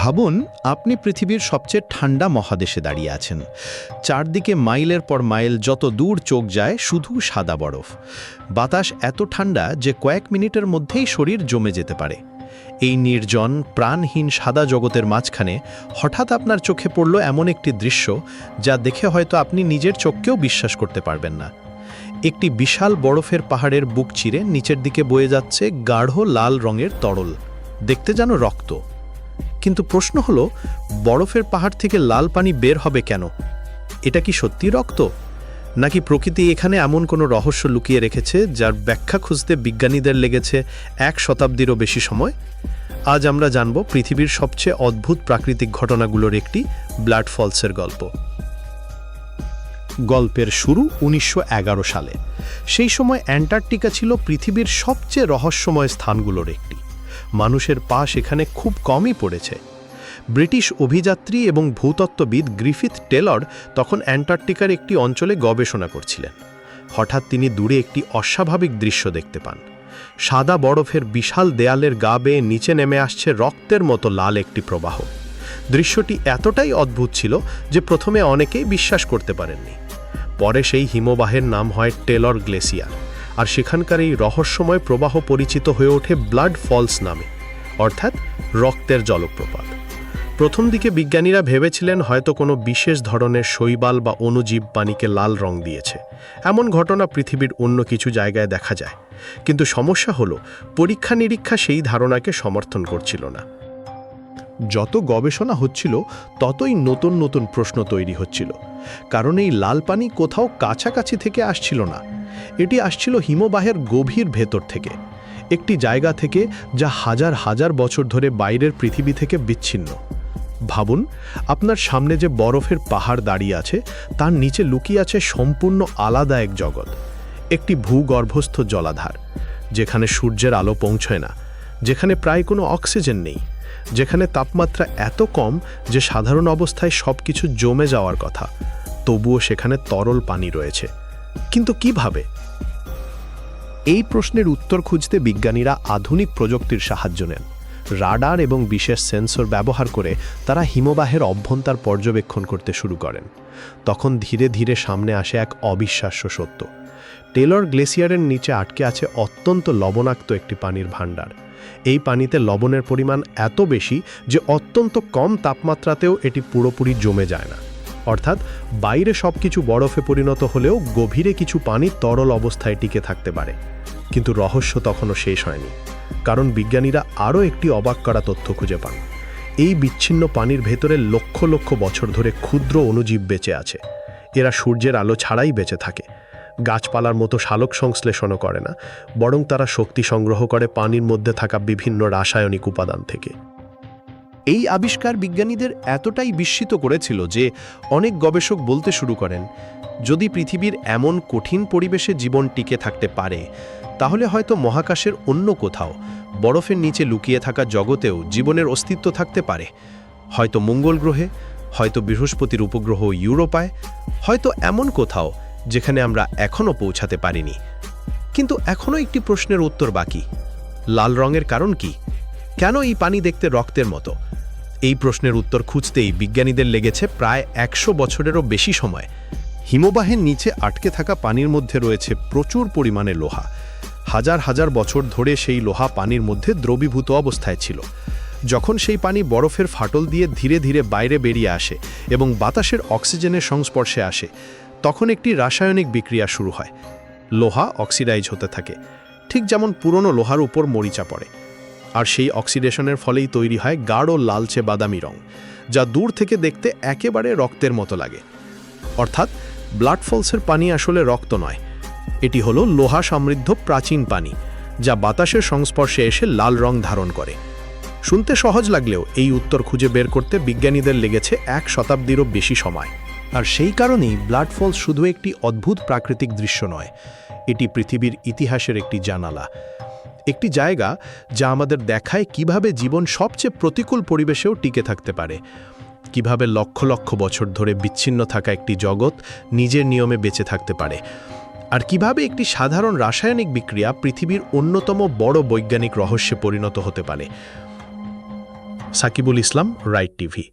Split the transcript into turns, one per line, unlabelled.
ভাবুন, আপনি পৃথিবীর সবচেয়ে ঠান্ডা মহাদেশে দাঁড়িয়ে আছেন। চারদিকে মাইলের পর মাইল যত দূর চোখ যায় শুধু সাদা বরফ। বাতাস এত ঠান্ডা যে কয়েক মিনিটের মধ্যেই শরীর জমে যেতে পারে। এই নির্জন প্রাণহীন সাদা জগতের মাঝখানে হঠাৎ আপনার চোখে পড়ল এমন একটি দৃশ্য যা দেখে হয়তো আপনি নিজের চোখকেও বিশ্বাস করতে পারবেন না। একটি বিশাল বরফের পাহাড়ের বুক চিরে নিচের দিকে বয়ে যাচ্ছে গাঢ় লাল রঙের তরল, দেখতে যেন রক্ত। কিন্তু প্রশ্ন হলো, বরফের পাহাড় থেকে লাল পানি বের হবে কেন? এটা কি সত্যি রক্ত, নাকি প্রকৃতি এখানে এমন কোনো রহস্য লুকিয়ে রেখেছে যার ব্যাখ্যা খুঁজতে বিজ্ঞানীদের লেগেছে 1 শতাব্দীরও বেশি সময়? আজ আমরা জানব পৃথিবীর সবচেয়ে অদ্ভুত প্রাকৃতিক ঘটনাগুলোর একটি, ব্লাড ফলসের গল্প। গল্পের শুরু 1911 সালে। সেই সময় অ্যান্টার্কটিকা ছিল পৃথিবীর সবচেয়ে রহস্যময় স্থানগুলোর একটি। মানুষের পা সেখানে খুব কমই পড়েছে। ব্রিটিশ অভিযাত্রী এবং ভূতত্ত্ববিদ গ্রিফিথ টেলর তখন অ্যান্টার্কটিকার একটি অঞ্চলে গবেষণা করছিলেন। হঠাৎ তিনি দূরে একটি অস্বাভাবিক দৃশ্য দেখতে পান। সাদা বরফের বিশাল দেয়ালের গা বেয়ে নিচে নেমে আসছে রক্তের মতো লাল একটি প্রবাহ। দৃশ্যটি এতটাই অদ্ভুত ছিল যে প্রথমে অনেকেই বিশ্বাস করতে পারেননি। পরে সেই হিমবাহের নাম হয় টেলর গ্লেসিয়ার, আর সেখানকার এই রহস্যময় প্রবাহ পরিচিত হয়ে ওঠে ব্লাড ফলস নামে, অর্থাৎ রক্তের জলপ্রপাত। প্রথম দিকে বিজ্ঞানীরা ভেবেছিলেন হয়তো কোনো বিশেষ ধরনের শৈবাল বা অণুজীব পানিকে লাল রং দিয়েছে। এমন ঘটনা পৃথিবীর অন্য কিছু জায়গায় দেখা যায়। কিন্তু সমস্যা হলো, পরীক্ষা নিরীক্ষা সেই ধারণাকে সমর্থন করছিল না। যত গবেষণা হচ্ছিল ততই নতুন নতুন প্রশ্ন তৈরি হচ্ছিল। কারণ এই লাল পানি কোথাও কাছাকাছি থেকে আসছিল না, এটি আসছিল হিমবাহের গভীর ভেতর থেকে, একটি জায়গা থেকে যা হাজার হাজার বছর ধরে বাইরের পৃথিবী থেকে বিচ্ছিন্ন। ভাবুন, আপনার সামনে যে বরফের পাহাড় দাঁড়িয়ে আছে তার নিচে লুকিয়ে আছে সম্পূর্ণ আলাদা এক জগৎ, একটি ভূগর্ভস্থ জলাধার, যেখানে সূর্যের আলো পৌঁছয় না, যেখানে প্রায় কোনো অক্সিজেন নেই, যেখানে তাপমাত্রা এত কম যে সাধারণ অবস্থায় সব কিছু জমে যাওয়ার কথা, তবুও সেখানে তরল পানি রয়েছে। কিন্তু কিভাবে? এই প্রশ্নের উত্তর খুঁজতে বিজ্ঞানীরা আধুনিক প্রযুক্তির সাহায্য নেন। রাডার এবং বিশেষ সেন্সর ব্যবহার করে তারা হিমবাহের অভ্যন্তর পর্যবেক্ষণ করতে শুরু করেন। তখন ধীরে ধীরে সামনে আসে এক অবিশ্বাস্য সত্য। টেলর গ্লেসিয়ারের নিচে আটকে আছে অত্যন্ত লবণাক্ত একটি পানির ভাণ্ডার। এই পানিতে লবণের পরিমাণ এত বেশি যে অত্যন্ত কম তাপমাত্রাতেও এটি পুরোপুরি জমে যায় না। অর্থাৎ বাইরে সব কিছু বরফে পরিণত হলেও গভীরে কিছু পানি তরল অবস্থায় টিকে থাকতে পারে। কিন্তু রহস্য তখনও শেষ হয়নি, কারণ বিজ্ঞানীরা আরও একটি অবাক করা তথ্য খুঁজে পান। এই বিচ্ছিন্ন পানির ভেতরে লক্ষ লক্ষ বছর ধরে ক্ষুদ্র অণুজীব বেঁচে আছে। এরা সূর্যের আলো ছাড়াই বেঁচে থাকে। গাছপালার মতো সালোক সংশ্লেষণও করে না, বরং তারা শক্তি সংগ্রহ করে পানির মধ্যে থাকা বিভিন্ন রাসায়নিক উপাদান থেকে। এই আবিষ্কার বিজ্ঞানীদের এতটাই বিস্মিত করেছিল যে অনেক গবেষক বলতে শুরু করেন, যদি পৃথিবীর এমন কঠিন পরিবেশে জীবন টিকে থাকতে পারে, তাহলে হয়তো মহাকাশের অন্য কোথাও, বরফের নিচে লুকিয়ে থাকা জগতেও জীবনের অস্তিত্ব থাকতে পারে। হয়তো মঙ্গল গ্রহে, হয়তো বৃহস্পতির উপগ্রহ ইউরোপায়, হয়তো এমন কোথাও যেখানে আমরা এখনও পৌঁছাতে পারিনি। কিন্তু এখনও একটি প্রশ্নের উত্তর বাকি। লাল রঙের কারণ কি? কেন এই পানি দেখতে রক্তের মতো? এই প্রশ্নের উত্তর খুঁজতেই বিজ্ঞানীদের লেগেছে প্রায় 100 বছরেরও বেশি সময়। হিমবাহের নিচে আটকে থাকা পানির মধ্যে রয়েছে প্রচুর পরিমাণে লোহা। হাজার হাজার বছর ধরে সেই লোহা পানির মধ্যে দ্রবীভূত অবস্থায় ছিল। যখন সেই পানি বরফের ফাটল দিয়ে ধীরে ধীরে বাইরে বেরিয়ে আসে এবং বাতাসের অক্সিজেনের সংস্পর্শে আসে, তখন একটি রাসায়নিক বিক্রিয়া শুরু হয়। লোহা অক্সিডাইজ হতে থাকে, ঠিক যেমন পুরনো লোহার উপর মরিচা পড়ে। আর সেই অক্সিডেশনের ফলেই তৈরি হয় গাঢ় লালচে বাদামি রং, যা দূর থেকে দেখতে একেবারে রক্তের মতো লাগে। অর্থাৎ ব্লাড ফলসের পানি আসলে রক্ত নয়, এটি হলো লোহা সমৃদ্ধ প্রাচীন পানি, যা বাতাসের সংস্পর্শে এসে লাল রং ধারণ করে। শুনতে সহজ লাগলেও এই উত্তর খুঁজে বের করতে বিজ্ঞানীদের লেগেছে 1 শতাব্দীরও বেশি সময়। আর সেই কারণেই ব্লাড ফলস শুধু একটি অদ্ভুত প্রাকৃতিক দৃশ্য নয়, এটি পৃথিবীর ইতিহাসের একটি জানালা, একটি জায়গা যা আমাদের দেখায় কিভাবে জীবন সবচেয়ে প্রতিকূল পরিবেশেও টিকে থাকতে পারে, কিভাবে লক্ষ লক্ষ বছর ধরে বিচ্ছিন্ন থাকা একটি জগৎ নিজের নিয়মে বেঁচে থাকতে পারে, আর কিভাবে একটি সাধারণ রাসায়নিক বিক্রিয়া পৃথিবীর অন্যতম বড় বৈজ্ঞানিক রহস্যে পরিণত হতে পারে। সাকিবুল ইসলাম, রাইট টিভি।